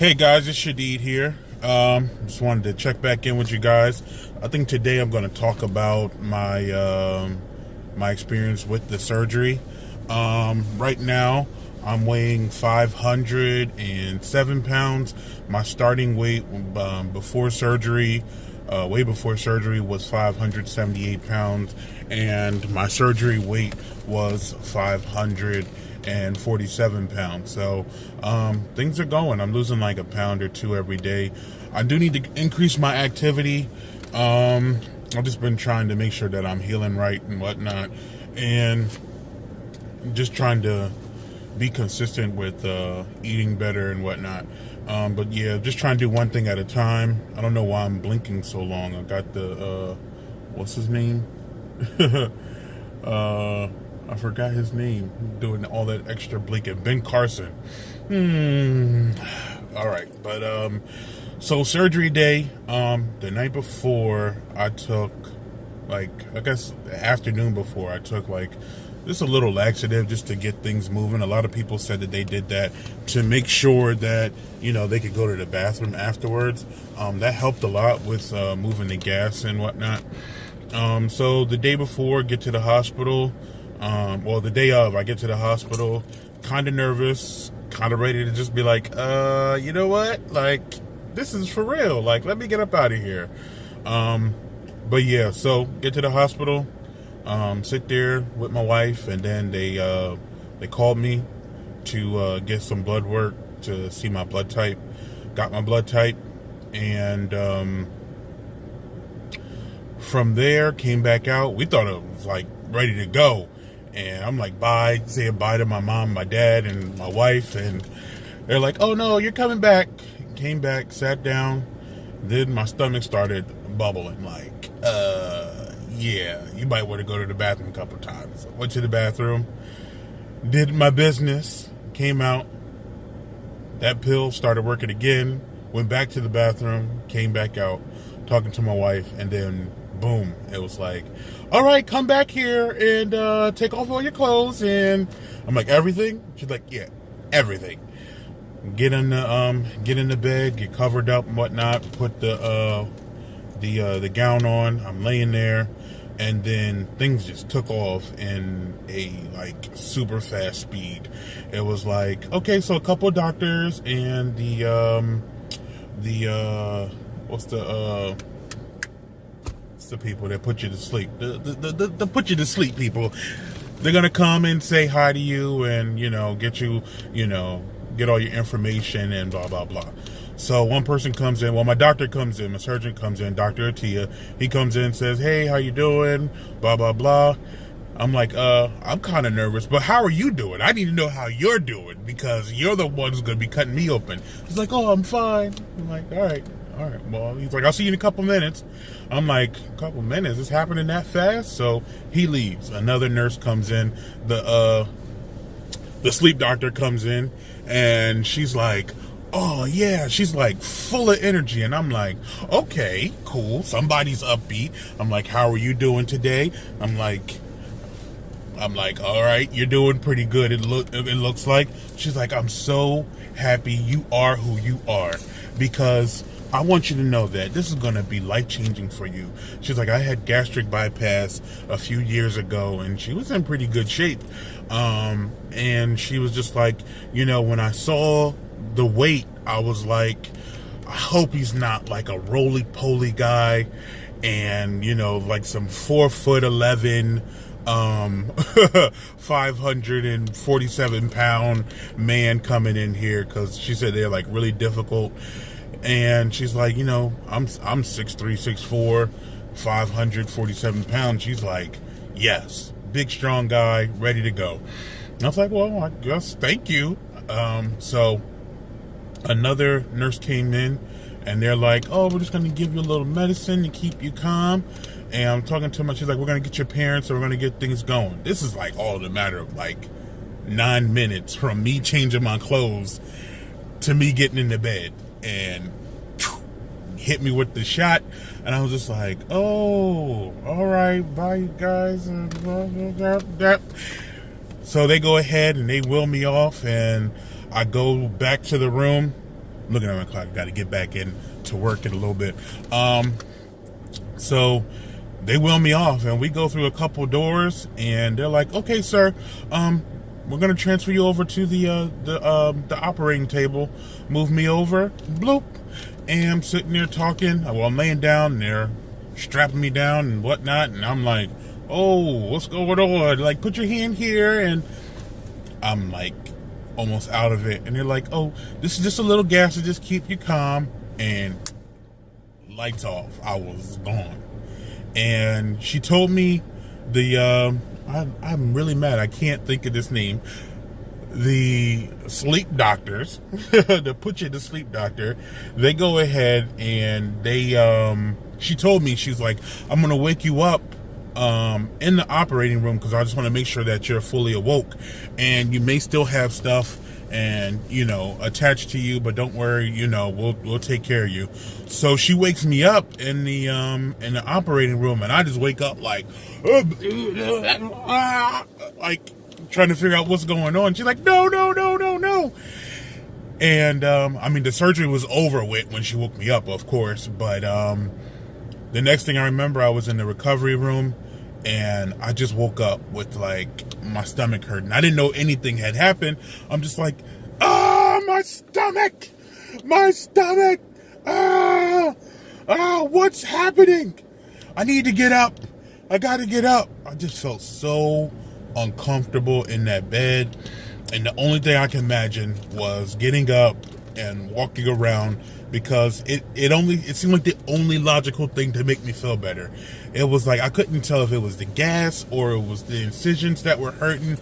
Hey guys, it's Shadid here. Just wanted to check back in with you guys. I think today I'm going to talk about my experience with the surgery. Right now, I'm weighing 507 pounds. My starting weight before surgery, way before surgery, was 578 pounds, and my surgery weight was 547 pounds. So things are going. I'm losing like a pound or two every day. I do need to increase my activity. I've just been trying to make sure that I'm healing right and whatnot, and just trying to be consistent with eating better and whatnot. But yeah, just trying to do one thing at a time. I don't know why I'm blinking so long. I got the what's his name? I forgot his name. Doing all that extra blinking. Ben Carson. All right, but so surgery day. The night before, I took I guess the afternoon before, I took just a little laxative just to get things moving. A lot of people said that they did that to make sure that, they could go to the bathroom afterwards. That helped a lot with moving the gas and whatnot. So the day before, get to the hospital. The day of, I get to the hospital, kind of nervous, kind of ready to just be like, you know what? This is for real. Let me get up out of here. But yeah, so get to the hospital. Sit there with my wife, and then they called me to get some blood work to see my blood type. Got my blood type, and from there came back out. We thought it was ready to go, and I'm saying bye to my mom, my dad, and my wife, and they're like, "Oh no, you're coming back." Came back, sat down, then my stomach started bubbling. Yeah, you might want to go to the bathroom a couple times. Went to the bathroom, did my business, came out. That pill started working again. Went back to the bathroom, came back out, talking to my wife, and then boom, it was all right, come back here and take off all your clothes. And I'm like, everything? She's like, yeah, everything. Get in the bed, get covered up and whatnot. Put the gown on. I'm laying there. And then things just took off in a super fast speed. It was okay, so a couple of doctors and what's the people that put you to sleep? The put you to sleep people. They're gonna come and say hi to you and get you get all your information and blah blah blah. So one person comes in, my doctor comes in, my surgeon comes in, Dr. Atia. He comes in and says, "Hey, how you doing? Blah, blah, blah." I'm I'm kind of nervous, but how are you doing? I need to know how you're doing because you're the one who's going to be cutting me open. He's like, "Oh, I'm fine." I'm like, all right. Well, he's like, "I'll see you in a couple minutes." I'm like, "A couple minutes? It's happening that fast?" So he leaves. Another nurse comes in. The sleep doctor comes in, and she's like, "Oh yeah," she's full of energy, and I'm like, "Okay, cool, somebody's upbeat." I'm like, "How are you doing today?" I'm like, "All right, you're doing pretty good. It looks like." She's like, "I'm so happy you are who you are because I want you to know that this is going to be life-changing for you." She's like, "I had gastric bypass a few years ago," and she was in pretty good shape. And she was just when I saw the weight, I was like, I hope he's not a roly-poly guy and, some 4'11", 547 pound man coming in here, because she said they're really difficult. And she's like, I'm 6'3", 6'4", 547 pounds. She's like, yes, big, strong guy, ready to go. And I was like, well, I guess, thank you. So another nurse came in, and they're like, "Oh, we're just going to give you a little medicine to keep you calm." And I'm talking to her, she's like, "We're going to get your parents, and we're going to get things going." This is all in a matter of 9 minutes from me changing my clothes to me getting in the bed, and hit me with the shot. And I was just like, "Oh, all right, bye you guys." So they go ahead and they wheel me off, and I go back to the room, looking at my clock. Got to get back in to work in a little bit. So they wheel me off, and we go through a couple doors, and they're like, "Okay, sir, we're gonna transfer you over to the operating table." Move me over, bloop, and I'm sitting there talking. Well, I'm laying down, and they're strapping me down and whatnot, and I'm like, "Oh, what's going on? Like, put your hand here," and I'm like almost out of it, and they're like, "Oh, this is just a little gas to just keep you calm," and lights off. I was gone. And she told me I'm really mad, I can't think of this name, the sleep doctors, the put you to sleep doctor, they go ahead and she told me, she's like, "I'm gonna wake you up in the operating room because I just want to make sure that you're fully awoke, and you may still have stuff and attached to you, but don't worry, we'll take care of you." So she wakes me up in the operating room, and I just wake up like trying to figure out what's going on. She's like, "No, no, no, no, no." And the surgery was over with when she woke me up, of course, but the next thing I remember, I was in the recovery room, and I just woke up with my stomach hurting. I didn't know anything had happened. I'm just like, my stomach, what's happening? I need to get up. I gotta get up. I just felt so uncomfortable in that bed, and the only thing I can imagine was getting up and walking around, because it seemed like the only logical thing to make me feel better. It was like I couldn't tell if it was the gas or it was the incisions that were hurting.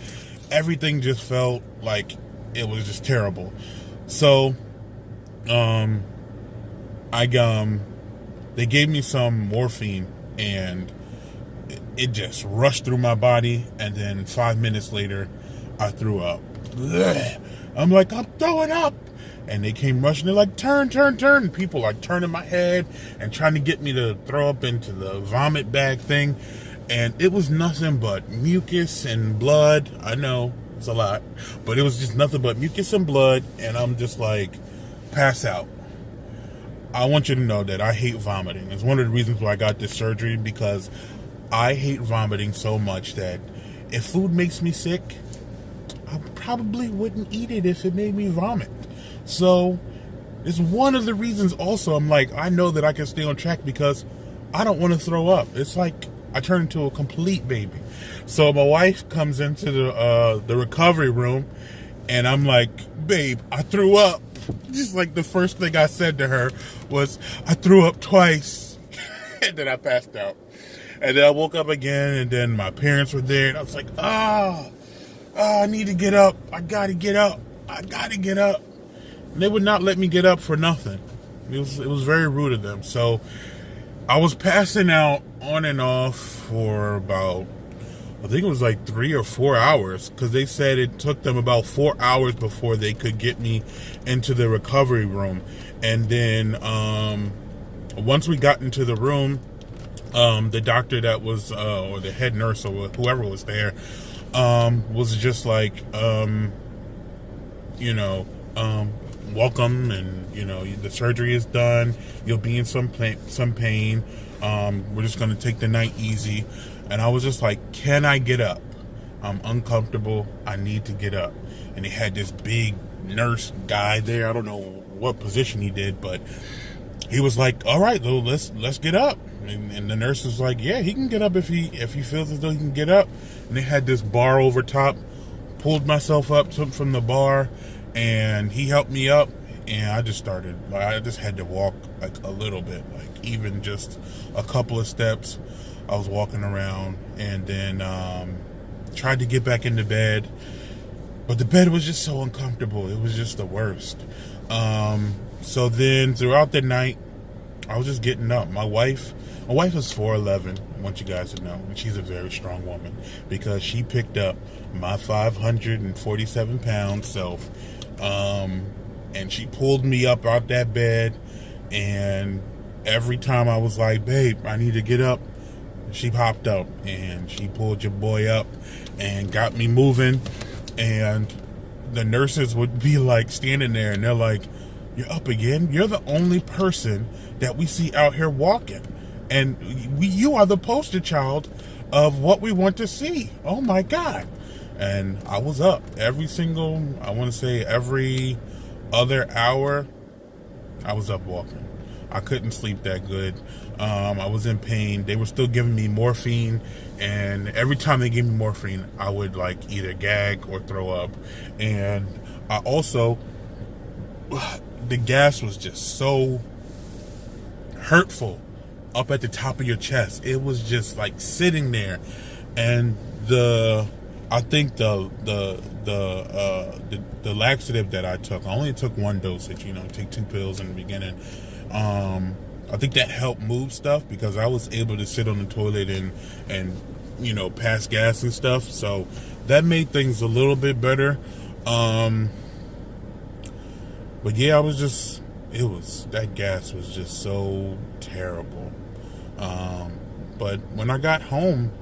Everything just felt like it was just terrible. So they gave me some morphine, and it just rushed through my body, and then 5 minutes later I threw up. I'm like, "I'm throwing up." And they came rushing. They're like, "Turn, turn, turn." People like turning my head and trying to get me to throw up into the vomit bag thing. And it was nothing but mucus and blood. I know it's a lot, but it was just nothing but mucus and blood. And I'm just like, pass out. I want you to know that I hate vomiting. It's one of the reasons why I got this surgery, because I hate vomiting so much that if food makes me sick, I probably wouldn't eat it if it made me vomit. So it's one of the reasons also I'm like, I know that I can stay on track because I don't want to throw up. It's like I turn into a complete baby. So my wife comes into the recovery room, and I'm like, "Babe, I threw up." Just like the first thing I said to her was, "I threw up twice." And then I passed out. And then I woke up again, and then my parents were there, and I was like, I need to get up. I gotta get up. And they would not let me get up for nothing. It was very rude of them. So I was passing out on and off for about, I think it was like 3 or 4 hours, because they said it took them about 4 hours before they could get me into the recovery room. And then once we got into the room, the doctor that was, or the head nurse or whoever was there, was just like, welcome, and the surgery is done. You'll be in some pain. We're just gonna take the night easy. And I was just like, "Can I get up? I'm uncomfortable. I need to get up." And they had this big nurse guy there. I don't know what position he did, but he was like, "All right, though, let's get up." And the nurse was like, "Yeah, he can get up if he feels as though he can get up." And they had this bar over top. Pulled myself up from the bar, and he helped me up, and I just had to walk like a little bit, like even just a couple of steps. I was walking around, and then tried to get back into bed, but the bed was just so uncomfortable. It was just the worst. So then throughout the night, I was just getting up. My wife is 4'11", I want you guys to know, and she's a very strong woman, because she picked up my 547 pound self, and she pulled me up out that bed, and every time I was like, "Babe, I need to get up," she popped up and she pulled your boy up and got me moving. And the nurses would be like standing there, and they're like, you're up again. You're the only person that we see out here walking. And you are the poster child of what we want to see. Oh my God. And I was up every other hour. I was up walking. I couldn't sleep that good. I was in pain. They were still giving me morphine, and every time they gave me morphine, I would like either gag or throw up. And I also, the gas was just so hurtful up at the top of your chest. It was just like sitting there, and I think the laxative that I took, I only took one dosage, take 2 pills in the beginning. I think that helped move stuff because I was able to sit on the toilet and pass gas and stuff. So that made things a little bit better. But yeah, that gas was just so terrible. But when I got home,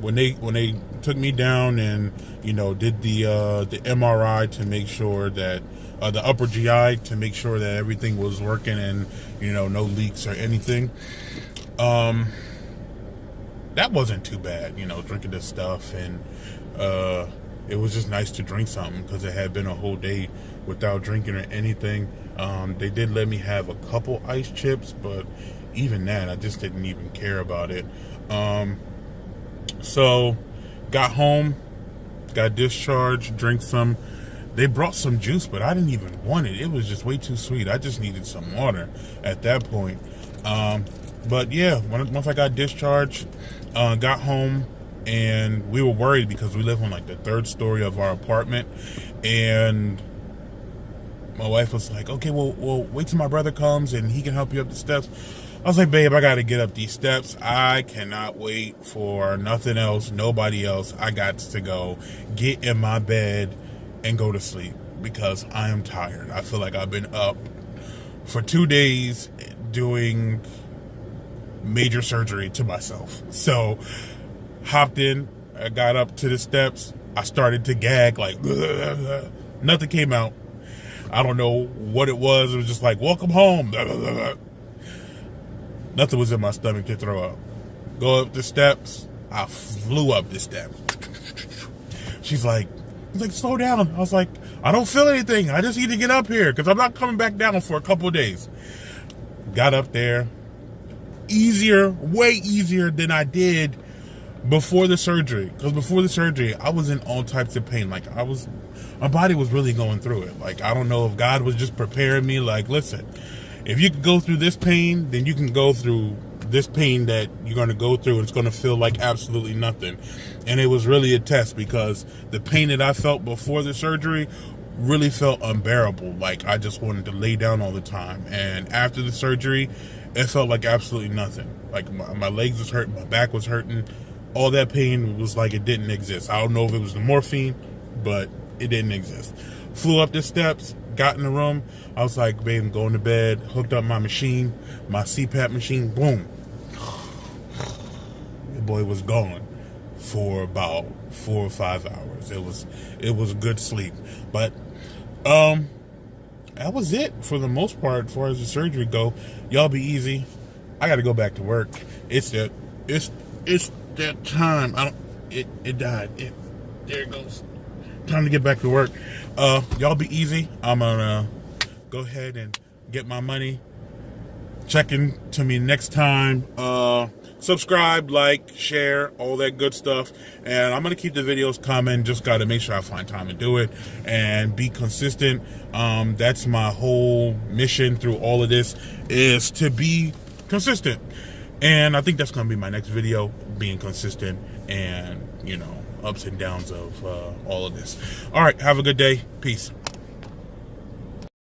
when they took me down and did the MRI to make sure that the upper GI to make sure that everything was working and no leaks or anything, that wasn't too bad, drinking this stuff. And it was just nice to drink something because it had been a whole day without drinking or anything. They did let me have a couple ice chips, but even that, I just didn't even care about it. So got home, got discharged, drank some. They brought some juice, but I didn't even want it. It was just way too sweet. I just needed some water at that point. But yeah, once I got discharged, got home, and we were worried because we live on like the 3rd story of our apartment, and my wife was like, okay, well, wait till my brother comes and he can help you up the steps. I was like, babe, I got to get up these steps. I cannot wait for nothing else, nobody else. I got to go get in my bed and go to sleep because I am tired. I feel like I've been up for 2 days doing major surgery to myself. So hopped in, I got up to the steps. I started to gag, like, nothing came out. I don't know what it was. It was just like, welcome home. Nothing was in my stomach to throw up. Go up the steps. I flew up the steps. She's like, slow down. I was like, I don't feel anything. I just need to get up here because I'm not coming back down for a couple of days. Got up there. Easier, way easier than I did before the surgery. Because before the surgery, I was in all types of pain. Like my body was really going through it. Like, I don't know if God was just preparing me. Like, listen, if you can go through this pain, then you can go through this pain that you're going to go through, and it's going to feel like absolutely nothing. And it was really a test because the pain that I felt before the surgery really felt unbearable. Like, I just wanted to lay down all the time. And after the surgery, it felt like absolutely nothing. Like, my legs was hurting, my back was hurting. All that pain was like it didn't exist. I don't know if it was the morphine, but it didn't exist. Flew up the steps, got in the room. I was like, babe, I'm going to bed. Hooked up my machine, my CPAP machine. Boom. The boy was gone for about 4 or 5 hours. It was good sleep. But that was it for the most part as far as the surgery go. Y'all be easy. I got to go back to work. It's that time. It died. There it goes. Time to get back to work. Y'all be easy. I'm gonna go ahead and get my money. Check in to me next time. Subscribe, like, share, all that good stuff. And I'm gonna keep the videos coming. Just gotta make sure I find time to do it and be consistent. That's my whole mission through all of this, is to be consistent. And I think that's gonna be my next video, being consistent and, ups and downs of all of this. All right, have a good day. Peace.